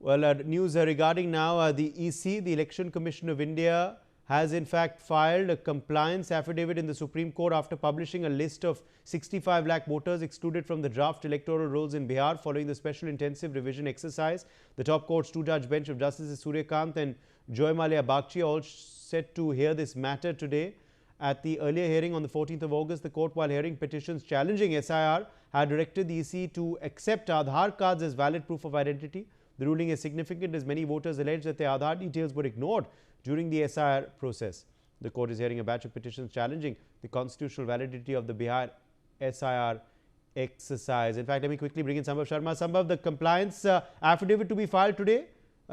Well, news regarding now the EC, the Election Commission of India, has in fact filed a compliance affidavit in the Supreme Court after publishing a list of 65 lakh voters excluded from the draft electoral rolls in Bihar following the special intensive revision exercise. The top court's two-judge bench of Justices Surya Kant and Joy Malia Bagchi are all set to hear this matter today. At the earlier hearing on the 14th of August, the court, while hearing petitions challenging SIR, had directed the EC to accept Aadhaar cards as valid proof of identity. The ruling is significant as many voters allege that their Aadhaar details were ignored during the SIR process. The court is hearing a batch of petitions challenging the constitutional validity of the Bihar SIR exercise. In fact, let me quickly bring in Sambhav Sharma. Sambhav, the compliance affidavit to be filed today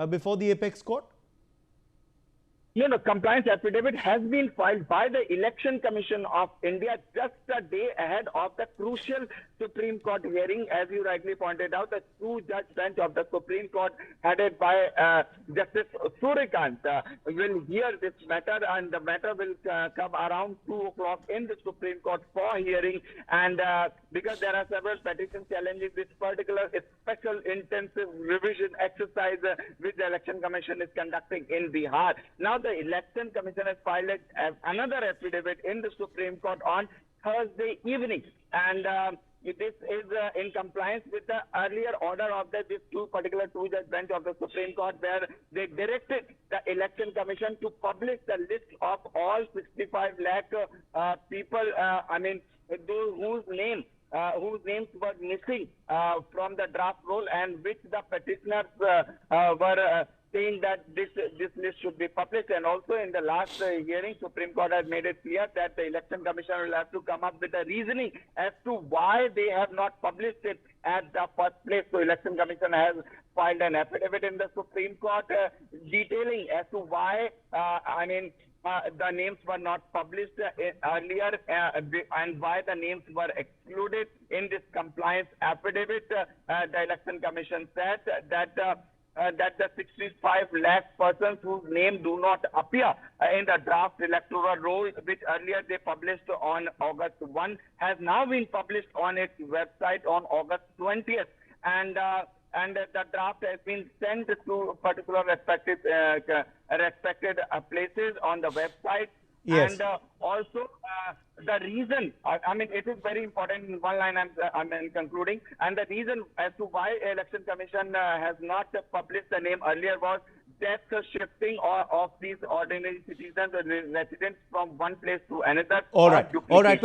before the apex court? No, compliance affidavit has been filed by the Election Commission of India just a day ahead of the crucial Supreme Court hearing. As you rightly pointed out, the two-judge bench of the Supreme Court headed by Justice Surya Kant will hear this matter, and the matter will come around 2 o'clock in the Supreme Court for hearing. And because there are several petitions challenging this particular special intensive revision exercise which the Election Commission is conducting in Bihar. Now, the Election Commission has filed another affidavit in the Supreme Court on Thursday evening, and this is in compliance with the earlier order of this particular two-judge bench of the Supreme Court, where they directed the Election Commission to publish the list of all 65 lakh people, those whose names were missing from the draft roll, and which the petitioners were saying that this list should be published. And also in the last hearing, Supreme Court has made it clear that the Election Commission will have to come up with a reasoning as to why they have not published it at the first place. So Election Commission has filed an affidavit in the Supreme Court detailing as to why the names were not published earlier and why the names were excluded. In this compliance affidavit, the Election Commission said that the 65 lakh persons whose name do not appear in the draft electoral roll, which earlier they published on August 1, has now been published on its website on August 20th. And the draft has been sent to particular respected places on the website. Yes. And also the reason, it is very important. In one line I'm concluding, and the reason as to why Election Commission has not published the name earlier was death shifting of these ordinary citizens or residents from one place to another. All right.